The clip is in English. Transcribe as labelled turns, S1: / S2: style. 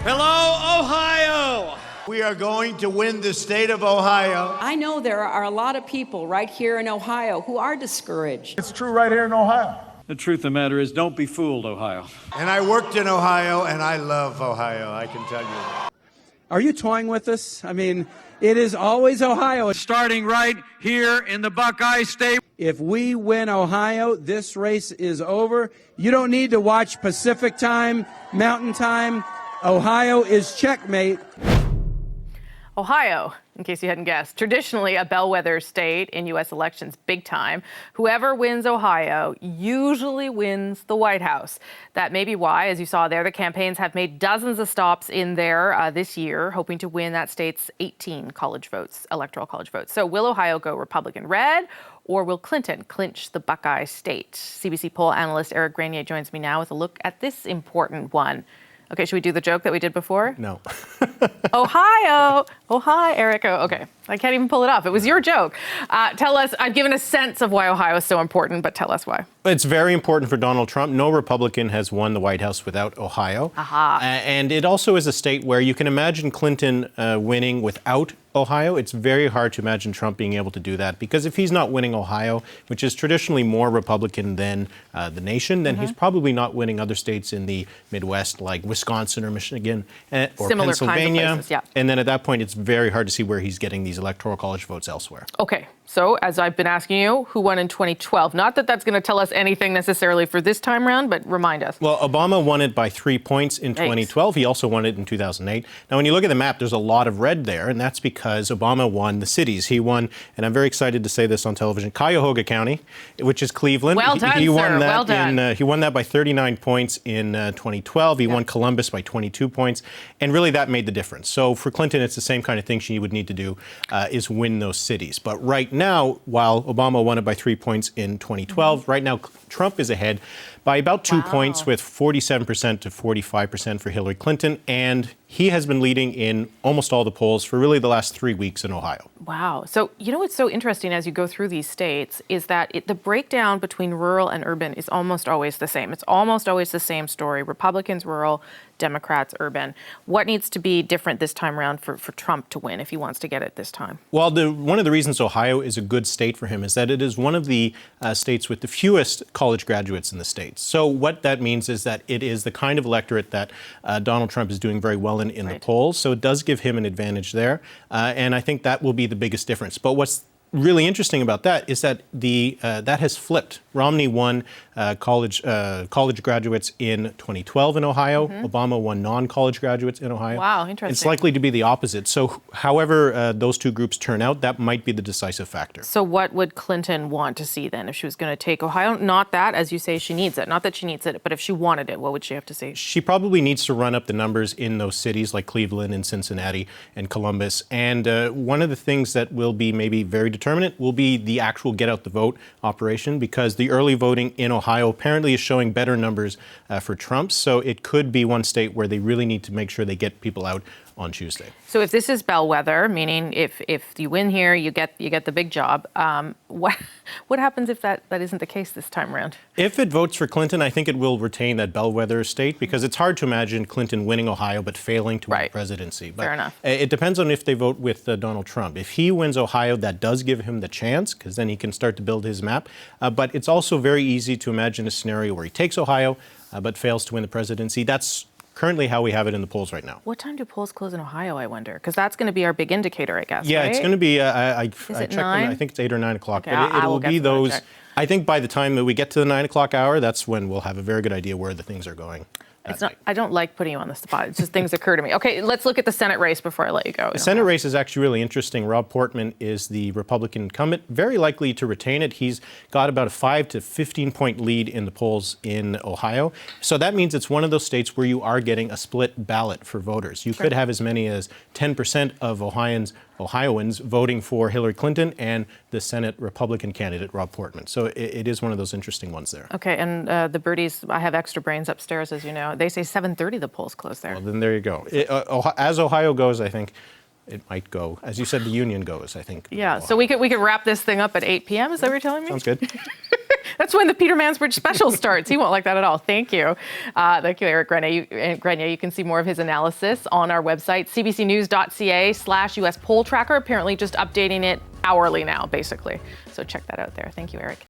S1: Hello, Ohio!
S2: We are going to win the state of Ohio.
S3: I know there are a lot of people right here in Ohio who are discouraged.
S4: It's true right here in Ohio.
S1: The truth of the matter is, don't be fooled, Ohio.
S2: And I worked in Ohio, and I love Ohio, I can tell you.
S5: Are you toying with us? I mean, it is always Ohio.
S1: Starting right here in the Buckeye State.
S5: If we win Ohio, this race is over. You don't need to watch Pacific time, Mountain time. Ohio is checkmate.
S6: Ohio, in case you hadn't guessed, traditionally a bellwether state in U.S. elections, big time. Whoever wins Ohio usually wins the White House. That may be why, as you saw there, the campaigns have made dozens of stops in there this year, hoping to win that state's 18 college votes, electoral college votes. So will Ohio go Republican red, or will Clinton clinch the Buckeye state? CBC poll analyst Eric Grenier joins me now with a look at this important one. Okay, should we do the joke that we did before?
S7: No.
S6: Ohio. Oh, hi, Eric. Oh, okay. I can't even pull it off. It was your joke. Tell us, I've given a sense of why Ohio is so important, but tell us why.
S7: It's very important for Donald Trump. No Republican has won the White House without Ohio.
S6: Aha.
S7: And it also is a state where you can imagine Clinton winning without Ohio. It's very hard to imagine Trump being able to do that, because if he's not winning Ohio, which is traditionally more Republican than the nation, then he's probably not winning other states in the Midwest like Wisconsin or Michigan or
S6: Similar
S7: Pennsylvania.
S6: Kinds of places, yeah.
S7: And then at that point, it's very hard to see where he's getting these electoral college votes elsewhere.
S6: Okay, so as I've been asking you, who won in 2012? Not that that's going to tell us anything necessarily for this time round, but remind us.
S7: Well, Obama won it by 3 points in 2012. He also won it in 2008. Now, when you look at the map, there's a lot of red there, and that's because Obama won the cities. He won, and I'm very excited to say this on television, Cuyahoga County, which is Cleveland.
S6: Well done,
S7: he won
S6: sir.
S7: that
S6: Well done.
S7: he won that by 39 points in 2012. He won Columbus by 22 points, and really that made the difference. So for Clinton, it's the same kind of thing she would need to do, is win those cities. But right now, while Obama won it by 3 points in 2012, right now Trump is ahead by about 2 points, with 47% to 45% for Hillary Clinton. And he has been leading in almost all the polls for really the last 3 weeks in Ohio.
S6: Wow. So, you know what's so interesting as you go through these states is that the breakdown between rural and urban is almost always the same. It's almost always the same story. Republicans rural, Democrats urban. What needs to be different this time around for Trump to win if he wants to get it this time?
S7: Well, one of the reasons Ohio is a good state for him is that it is one of the states with the fewest college graduates in the state. So what that means is that it is the kind of electorate that Donald Trump is doing very well in the polls. So it does give him an advantage there. And I think that will be the biggest difference. But what's really interesting about that is that that has flipped. Romney won college graduates in 2012 in Ohio. Obama won non-college graduates in Ohio.
S6: Wow, interesting.
S7: It's likely to be the opposite. So however those two groups turn out, that might be the decisive factor.
S6: So what would Clinton want to see then if she was going to take Ohio? Not that, as you say, she needs it. Not that she needs it, but if she wanted it, what would she have to see?
S7: She probably needs to run up the numbers in those cities like Cleveland and Cincinnati and Columbus. And one of the things that will be maybe very determinant will be the actual get out the vote operation, because the early voting in Ohio apparently is showing better numbers for Trump. So it could be one state where they really need to make sure they get people out on Tuesday.
S6: So if this is bellwether, meaning if you win here, you get the big job, what happens if that isn't the case this time around?
S7: If it votes for Clinton, I think it will retain that bellwether state, because it's hard to imagine Clinton winning Ohio but failing to win the presidency. But
S6: fair enough.
S7: It depends on if they vote with Donald Trump. If he wins Ohio, that does give him the chance, because then he can start to build his map. But it's also very easy to imagine a scenario where he takes Ohio but fails to win the presidency. That's currently how we have it in the polls right now.
S6: What time do polls close in Ohio, I wonder? Because that's going to be our big indicator, I guess,
S7: Yeah,
S6: right?
S7: it's going to be, I
S6: checked
S7: 9? I think it's 8 or 9 o'clock.
S6: Okay,
S7: but it will be those,
S6: check.
S7: I think by the time that we get to the 9 o'clock hour, that's when we'll have a very good idea where the things are going.
S6: I don't like putting you on the spot. It's just things occur to me. Okay, let's look at the Senate race before I let you go.
S7: The Senate race is actually really interesting. Rob Portman is the Republican incumbent, very likely to retain it. He's got about a 5 to 15 point lead in the polls in Ohio. So that means it's one of those states where you are getting a split ballot for voters. You could have as many as 10% of Ohioans voting for Hillary Clinton and the Senate Republican candidate, Rob Portman. So it is one of those interesting ones there.
S6: Okay, and the birdies, I have extra brains upstairs, as you know. They say 7:30 the polls close there.
S7: Well, then there you go. As Ohio goes, I think it might go. As you said, the union goes, I think.
S6: Yeah, so we could wrap this thing up at 8 p.m. Is that what you're telling me?
S7: Sounds good.
S6: That's when the Peter Mansbridge special starts. He won't like that at all. Thank you. Thank you, Eric Grenier. You can see more of his analysis on our website, CBCNews.ca/US poll tracker. Apparently just updating it hourly now, basically. So check that out there. Thank you, Eric.